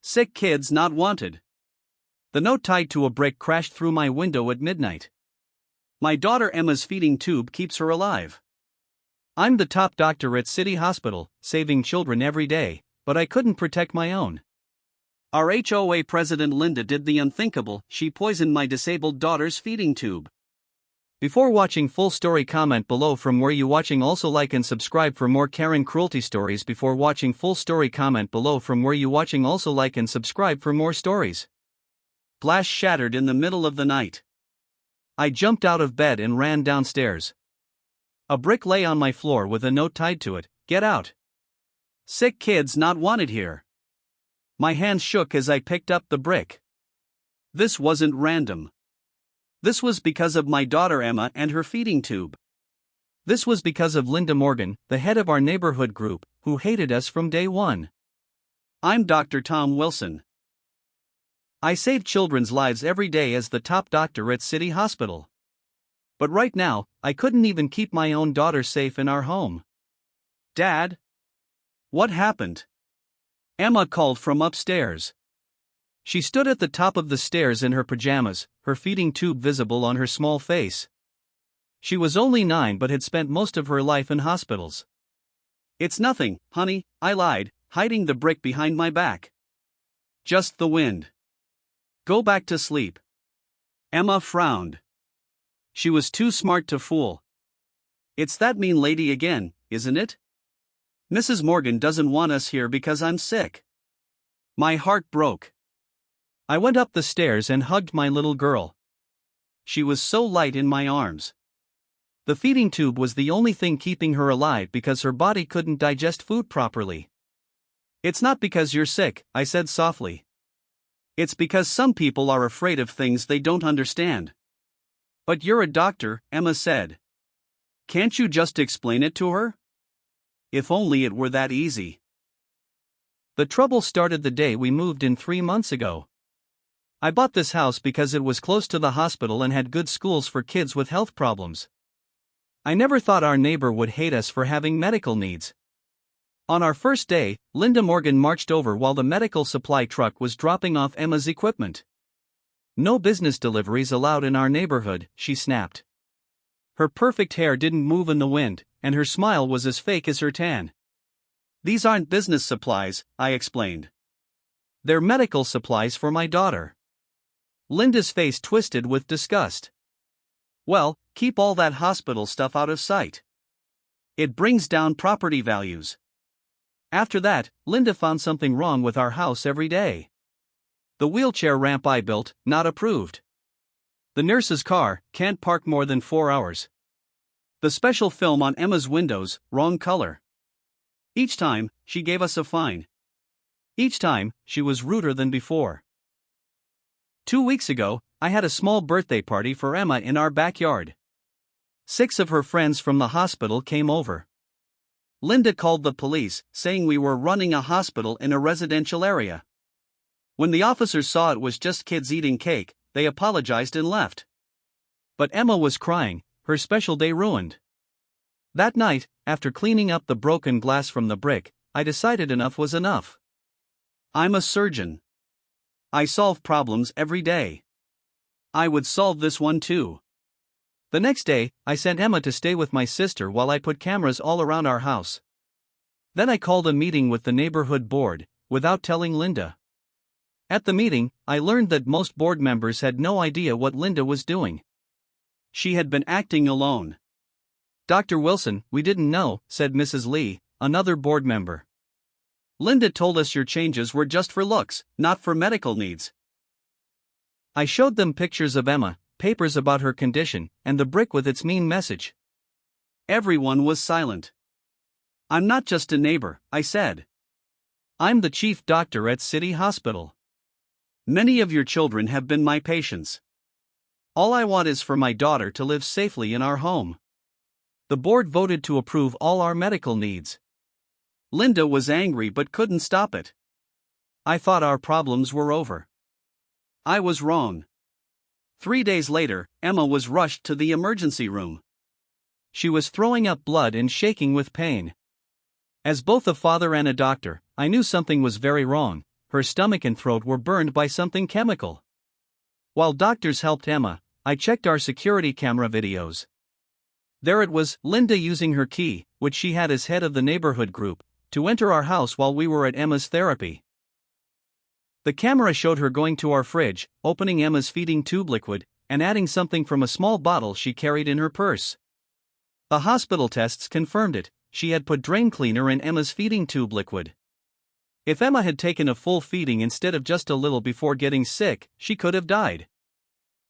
Sick kids not wanted. The note tied to a brick crashed through my window at midnight. My daughter Emma's feeding tube keeps her alive. I'm the top doctor at City Hospital, saving children every day, but I couldn't protect my own. Our HOA president Linda did the unthinkable, she poisoned my disabled daughter's feeding tube. Before watching full story, comment below from where you watching. Also like and subscribe for more Karen cruelty stories. Before watching full story, comment below from where you watching. Also like and subscribe for more stories. Glass shattered in the middle of the night. I jumped out of bed and ran downstairs. A brick lay on my floor with a note tied to it, "Get out. Sick kids not wanted here." My hands shook as I picked up the brick. This wasn't random. This was because of my daughter Emma and her feeding tube. This was because of Linda Morgan, the head of our neighborhood group, who hated us from day one. I'm Dr. Tom Wilson. I save children's lives every day as the top doctor at City Hospital. But right now, I couldn't even keep my own daughter safe in our home. Dad? What happened? Emma called from upstairs. She stood at the top of the stairs in her pajamas, her feeding tube visible on her small face. She was only 9 but had spent most of her life in hospitals. It's nothing, honey, I lied, hiding the brick behind my back. Just the wind. Go back to sleep. Emma frowned. She was too smart to fool. It's that mean lady again, isn't it? Mrs. Morgan doesn't want us here because I'm sick. My heart broke. I went up the stairs and hugged my little girl. She was so light in my arms. The feeding tube was the only thing keeping her alive because her body couldn't digest food properly. It's not because you're sick, I said softly. It's because some people are afraid of things they don't understand. But you're a doctor, Emma said. Can't you just explain it to her? If only it were that easy. The trouble started the day we moved in 3 months ago. I bought this house because it was close to the hospital and had good schools for kids with health problems. I never thought our neighbor would hate us for having medical needs. On our first day, Linda Morgan marched over while the medical supply truck was dropping off Emma's equipment. No business deliveries allowed in our neighborhood, she snapped. Her perfect hair didn't move in the wind, and her smile was as fake as her tan. These aren't business supplies, I explained. They're medical supplies for my daughter. Linda's face twisted with disgust. Well, keep all that hospital stuff out of sight. It brings down property values. After that, Linda found something wrong with our house every day. The wheelchair ramp I built, not approved. The nurse's car, can't park more than 4 hours. The special film on Emma's windows, wrong color. Each time, she gave us a fine. Each time, she was ruder than before. 2 weeks ago, I had a small birthday party for Emma in our backyard. 6 of her friends from the hospital came over. Linda called the police, saying we were running a hospital in a residential area. When the officers saw it was just kids eating cake, they apologized and left. But Emma was crying, her special day ruined. That night, after cleaning up the broken glass from the brick, I decided enough was enough. I'm a surgeon. I solve problems every day. I would solve this one too. The next day, I sent Emma to stay with my sister while I put cameras all around our house. Then I called a meeting with the neighborhood board, without telling Linda. At the meeting, I learned that most board members had no idea what Linda was doing. She had been acting alone. Dr. Wilson, we didn't know, said Mrs. Lee, another board member. Linda told us your changes were just for looks, not for medical needs. I showed them pictures of Emma, papers about her condition, and the brick with its mean message. Everyone was silent. I'm not just a neighbor, I said. I'm the chief doctor at City Hospital. Many of your children have been my patients. All I want is for my daughter to live safely in our home. The board voted to approve all our medical needs. Linda was angry but couldn't stop it. I thought our problems were over. I was wrong. 3 days later, Emma was rushed to the emergency room. She was throwing up blood and shaking with pain. As both a father and a doctor, I knew something was very wrong. her stomach and throat were burned by something chemical. While doctors helped Emma, I checked our security camera videos. There it was, Linda using her key, which she had as head of the neighborhood group, to enter our house while we were at Emma's therapy. The camera showed her going to our fridge, opening Emma's feeding tube liquid, and adding something from a small bottle she carried in her purse. The hospital tests confirmed it. She had put drain cleaner in Emma's feeding tube liquid. If Emma had taken a full feeding instead of just a little before getting sick, she could have died.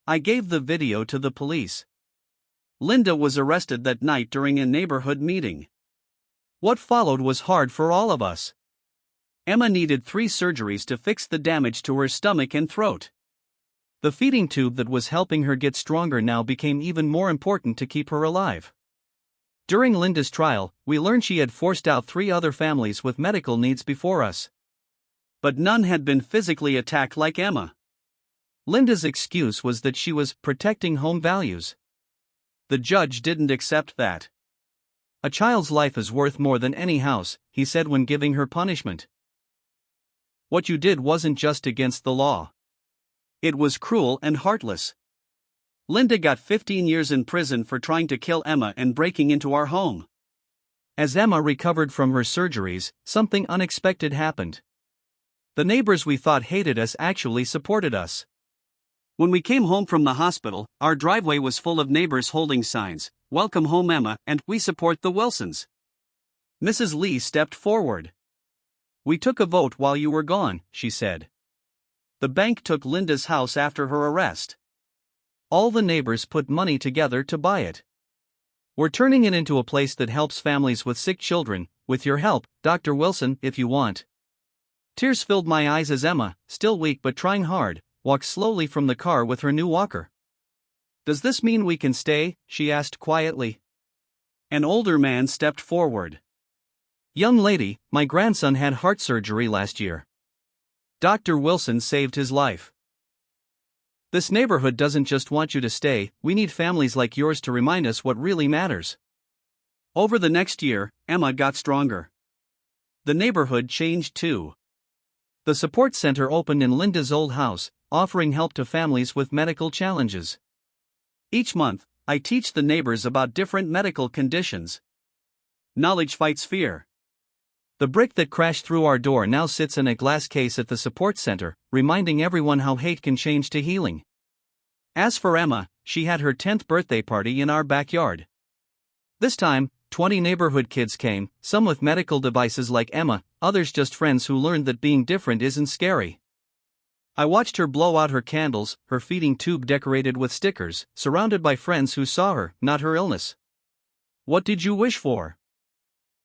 I gave the video to the police. Linda was arrested that night during a neighborhood meeting. What followed was hard for all of us. Emma needed 3 surgeries to fix the damage to her stomach and throat. The feeding tube that was helping her get stronger now became even more important to keep her alive. During Linda's trial, we learned she had forced out 3 other families with medical needs before us. But none had been physically attacked like Emma. Linda's excuse was that she was protecting home values. The judge didn't accept that. A child's life is worth more than any house, he said when giving her punishment. What you did wasn't just against the law. It was cruel and heartless. Linda got 15 years in prison for trying to kill Emma and breaking into our home. As Emma recovered from her surgeries, something unexpected happened. The neighbors we thought hated us actually supported us. When we came home from the hospital, our driveway was full of neighbors holding signs, "Welcome home Emma," and "We support the Wilsons." Mrs. Lee stepped forward. "We took a vote while you were gone," she said. "The bank took Linda's house after her arrest. All the neighbors put money together to buy it. We're turning it into a place that helps families with sick children, with your help, Dr. Wilson, if you want." Tears filled my eyes as Emma, still weak but trying hard, walked slowly from the car with her new walker. "Does this mean we can stay?" she asked quietly. An older man stepped forward. "Young lady, my grandson had heart surgery last year. Dr. Wilson saved his life. This neighborhood doesn't just want you to stay, we need families like yours to remind us what really matters." Over the next year, Emma got stronger. The neighborhood changed too. The support center opened in Linda's old house, offering help to families with medical challenges. Each month, I teach the neighbors about different medical conditions. Knowledge fights fear. The brick that crashed through our door now sits in a glass case at the support center, reminding everyone how hate can change to healing. As for Emma, she had her 10th birthday party in our backyard. This time, 20 neighborhood kids came, some with medical devices like Emma, others just friends who learned that being different isn't scary. I watched her blow out her candles, her feeding tube decorated with stickers, surrounded by friends who saw her, not her illness. "What did you wish for?"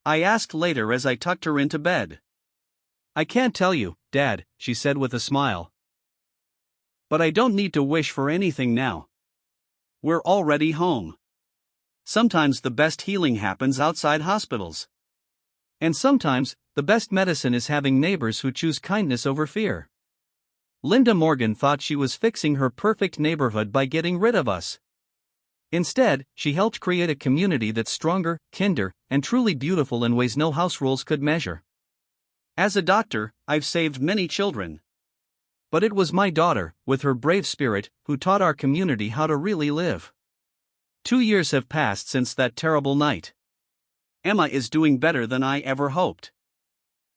I asked later as I tucked her into bed. "I can't tell you, Dad," she said with a smile. "But I don't need to wish for anything now. We're already home. Sometimes the best healing happens outside hospitals. And sometimes, the best medicine is having neighbors who choose kindness over fear." Linda Morgan thought she was fixing her perfect neighborhood by getting rid of us. Instead, she helped create a community that's stronger, kinder, and truly beautiful in ways no house rules could measure. As a doctor, I've saved many children. But it was my daughter, with her brave spirit, who taught our community how to really live. 2 years have passed since that terrible night. Emma is doing better than I ever hoped.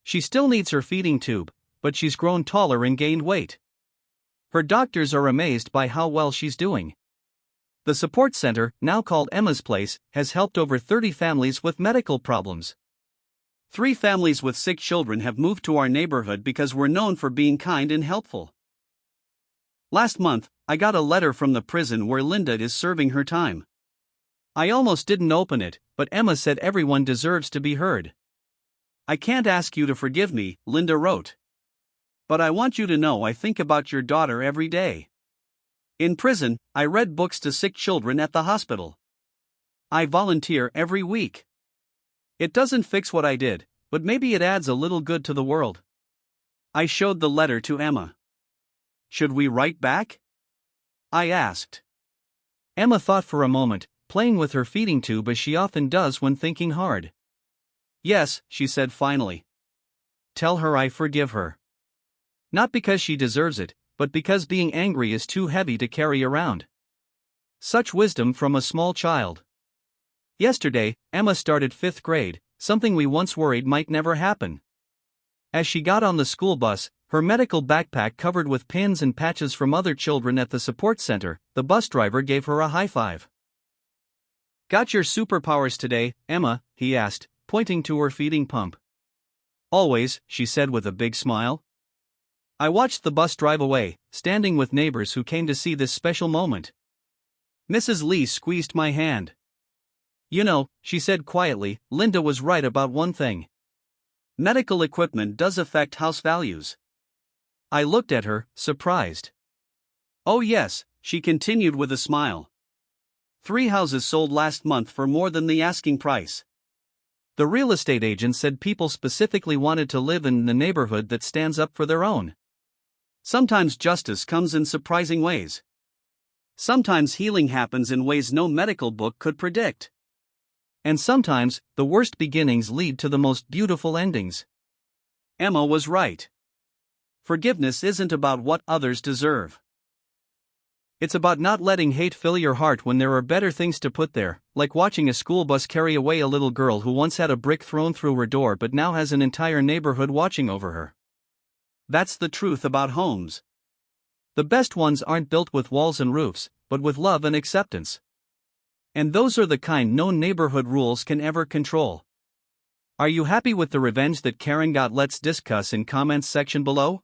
She still needs her feeding tube, but she's grown taller and gained weight. Her doctors are amazed by how well she's doing. The support center, now called Emma's Place, has helped over 30 families with medical problems. 3 families with sick children have moved to our neighborhood because we're known for being kind and helpful. Last month, I got a letter from the prison where Linda is serving her time. I almost didn't open it, but Emma said everyone deserves to be heard. "I can't ask you to forgive me," Linda wrote. "But I want you to know I think about your daughter every day. In prison, I read books to sick children at the hospital. I volunteer every week. It doesn't fix what I did, but maybe it adds a little good to the world." I showed the letter to Emma. "Should we write back?" I asked. Emma thought for a moment, playing with her feeding tube as she often does when thinking hard. "Yes," she said finally. "Tell her I forgive her." Not because she deserves it, but because being angry is too heavy to carry around. Such wisdom from a small child. Yesterday, Emma started 5th grade, something we once worried might never happen. As she got on the school bus, her medical backpack covered with pins and patches from other children at the support center, the bus driver gave her a high five. "Got your superpowers today, Emma?" he asked, pointing to her feeding pump. "Always," she said with a big smile. I watched the bus drive away, standing with neighbors who came to see this special moment. Mrs. Lee squeezed my hand. "You know," she said quietly, "Linda was right about one thing. Medical equipment does affect house values." I looked at her, surprised. "Oh yes," she continued with a smile. 3 houses sold last month for more than the asking price. The real estate agent said people specifically wanted to live in the neighborhood that stands up for their own. Sometimes justice comes in surprising ways. Sometimes healing happens in ways no medical book could predict. And sometimes, the worst beginnings lead to the most beautiful endings. Emma was right. Forgiveness isn't about what others deserve. It's about not letting hate fill your heart when there are better things to put there, like watching a school bus carry away a little girl who once had a brick thrown through her door but now has an entire neighborhood watching over her. That's the truth about homes. The best ones aren't built with walls and roofs, but with love and acceptance. And those are the kind no neighborhood rules can ever control. Are you happy with the revenge that Karen got? Let's discuss in comments section below.